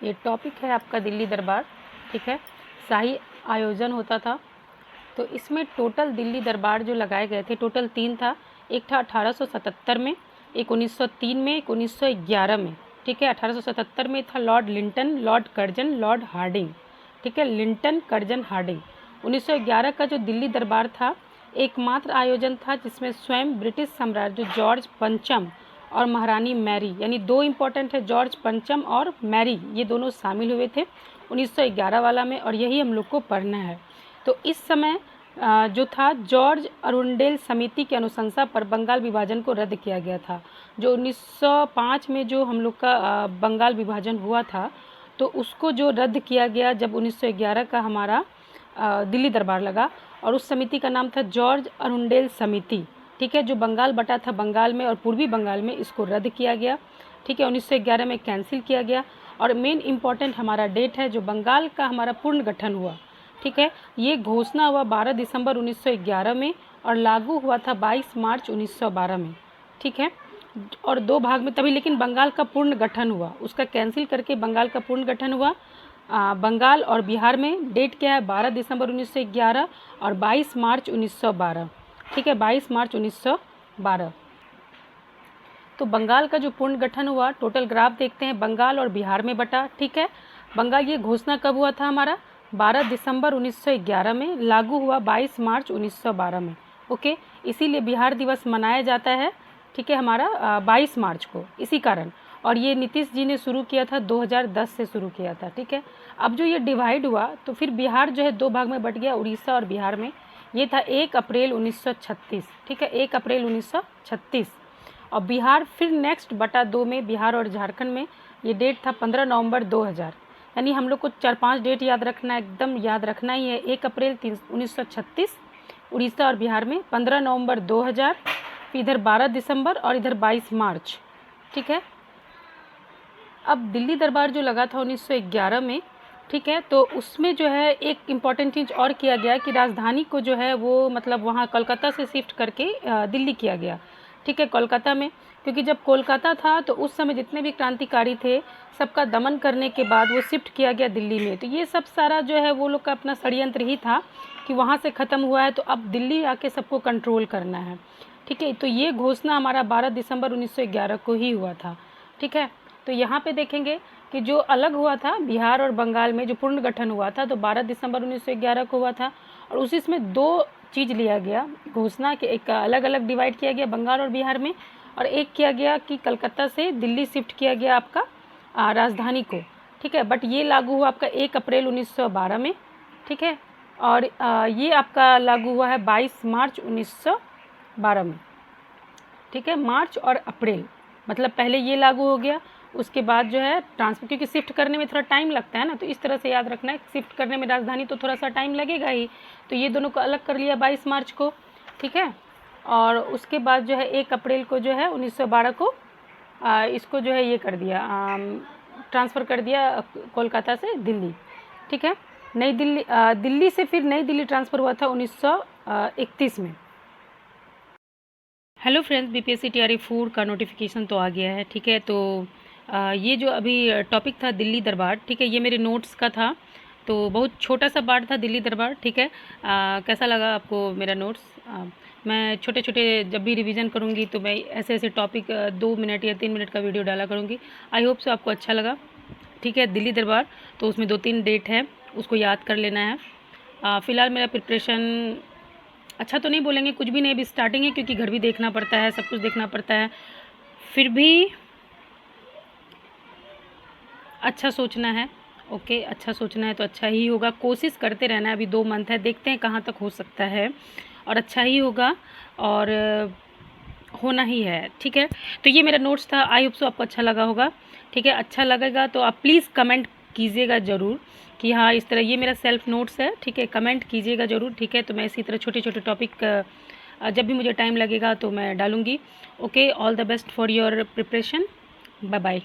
ये टॉपिक है आपका दिल्ली दरबार, ठीक है। शाही आयोजन होता था, तो इसमें टोटल दिल्ली दरबार जो लगाए गए थे टोटल 3 था। एक था 1877 में, एक 1903 में, एक 1911 में, ठीक है। 1877 में था Lord Lytton, Lord Curzon, Lord Hardinge, ठीक है। Linton, Curzon, Hardinge. 1911 का जो दिल्ली दरबार था एकमात्र आयोजन था जिसमें स्वयं ब्रिटिश सम्राट जो जॉर्ज पंचम और महारानी मैरी, यानी 2 इम्पोर्टेंट है, जॉर्ज पंचम और मैरी, ये दोनों शामिल हुए थे 1911 वाला में, और यही हम लोग को पढ़ना है। तो इस समय जो था जॉर्ज अरुंडेल समिति की अनुशंसा पर बंगाल विभाजन को रद्द किया गया था। जो 1905 में जो हम लोग का बंगाल विभाजन हुआ था, तो उसको जो रद्द किया गया जब 1911 का हमारा दिल्ली दरबार लगा, और उस समिति का नाम था जॉर्ज अरुंडेल समिति, ठीक है। जो बंगाल बटा था बंगाल में और पूर्वी बंगाल में, इसको रद्द किया गया, ठीक है। 1911 में कैंसिल किया गया, और मेन इम्पॉर्टेंट हमारा डेट है जो बंगाल का हमारा पूर्ण गठन हुआ, ठीक है। ये घोषणा हुआ 12 दिसंबर 1911 में और लागू हुआ था 22 मार्च 1912 में, ठीक है। और 2 भाग में तभी, लेकिन बंगाल का पूर्ण गठन हुआ, उसका कैंसिल करके बंगाल का पूर्ण गठन हुआ। बंगाल और बिहार में डेट क्या है, 12 दिसंबर 1911 और 22 मार्च 1912, ठीक है, 22 मार्च 1912। तो बंगाल का जो पूर्ण गठन हुआ, टोटल ग्राफ देखते हैं, बंगाल और बिहार में बटा, ठीक है। बंगाल ये घोषणा कब हुआ था हमारा, 12 दिसंबर 1911 में, लागू हुआ 22 मार्च 1912 में, ओके। इसीलिए बिहार दिवस मनाया जाता है, ठीक है, हमारा 22 मार्च को, इसी कारण। और ये नीतीश जी ने शुरू किया था, 2010 से शुरू किया था, ठीक है। अब जो ये डिवाइड हुआ तो फिर बिहार जो है 2 भाग में बट गया, उड़ीसा और बिहार में। ये था 1 अप्रैल 1936, ठीक है, 1 अप्रैल 1936। और बिहार फिर नेक्स्ट बटा 2 में, बिहार और झारखंड में ये डेट था 15 नवंबर 2000। यानी हम लोग को 4-5 डेट याद रखना है, एकदम याद रखना ही है। 1 अप्रैल 1936 उड़ीसा और बिहार में, 15 नवंबर 2000, इधर 12 दिसंबर और इधर 22 मार्च, ठीक है। अब दिल्ली दरबार जो लगा था 1911 में, ठीक है, तो उसमें जो है एक इम्पॉर्टेंट चीज़ और किया गया कि राजधानी को जो है वो मतलब वहाँ कोलकाता से शिफ्ट करके दिल्ली किया गया, ठीक है, कोलकाता में। क्योंकि जब कोलकाता था तो उस समय जितने भी क्रांतिकारी थे सबका दमन करने के बाद वो शिफ्ट किया गया दिल्ली में। तो ये सब सारा जो है वो लोग का अपना षड्यंत्र ही था कि वहाँ से ख़त्म हुआ है तो अब दिल्ली आके सबको कंट्रोल करना है, ठीक है। तो ये घोषणा हमारा 12 दिसंबर 1911 को ही हुआ था, ठीक है। तो यहाँ पे देखेंगे कि जो अलग हुआ था बिहार और बंगाल में, जो पूर्ण गठन हुआ था तो 12 दिसंबर 1911 को हुआ था, और उसी इसमें 2 चीज़ लिया गया घोषणा के, एक अलग अलग डिवाइड किया गया बंगाल और बिहार में, और एक किया गया कि कलकत्ता से दिल्ली शिफ्ट किया गया आपका राजधानी को, ठीक है। बट ये लागू हुआ आपका 1 अप्रैल 1912 में, ठीक है। और ये आपका लागू हुआ है 22 मार्च 1912 में, ठीक है। मार्च और अप्रैल मतलब पहले ये लागू हो गया, उसके बाद जो है ट्रांसफर, क्योंकि शिफ्ट करने में थोड़ा टाइम लगता है ना, तो इस तरह से याद रखना है, शिफ्ट करने में राजधानी तो थोड़ा सा टाइम लगेगा ही। तो ये दोनों को अलग कर लिया 22 मार्च को, ठीक है। और उसके बाद जो है 1 अप्रैल को जो है 1912 को इसको जो है ये कर दिया, ट्रांसफ़र कर दिया कोलकाता से दिल्ली, ठीक है। नई दिल्ली दिल्ली से फिर नई दिल्ली ट्रांसफ़र हुआ था 1931 में। हेलो फ्रेंड्स, बीपीएससी टीआरई 4 का नोटिफिकेशन तो आ गया है, ठीक है। तो ये जो अभी टॉपिक था दिल्ली दरबार, ठीक है, ये मेरे नोट्स का था, तो बहुत छोटा सा पार्ट था दिल्ली दरबार, ठीक है। कैसा लगा आपको मेरा नोट्स? मैं छोटे छोटे जब भी रिवीजन करूँगी तो मैं ऐसे ऐसे टॉपिक 2 मिनट या 3 मिनट का वीडियो डाला करूँगी। आई होप सो आपको अच्छा लगा, ठीक है। दिल्ली दरबार तो उसमें 2-3 डेट है, उसको याद कर लेना है। फ़िलहाल मेरा प्रिपरेशन अच्छा तो नहीं बोलेंगे, कुछ भी नहीं, अभी स्टार्टिंग है, क्योंकि घर भी देखना पड़ता है, सब कुछ देखना पड़ता है, फिर भी अच्छा सोचना है, ओके। अच्छा सोचना है तो अच्छा ही होगा, कोशिश करते रहना है। अभी 2 मंथ है, देखते हैं कहाँ तक हो सकता है, और अच्छा ही होगा, और होना ही है, ठीक है। तो ये मेरा नोट्स था, आई होप सो आपको अच्छा लगा होगा, ठीक है। अच्छा लगेगा तो आप प्लीज़ कमेंट कीजिएगा ज़रूर कि हाँ इस तरह, ये मेरा सेल्फ नोट्स है, ठीक है। कमेंट कीजिएगा ज़रूर, ठीक है। तो मैं इसी तरह छोटे छोटे टॉपिक जब भी मुझे टाइम लगेगा तो मैं डालूँगी, okay. All the best for your preparation, bye bye.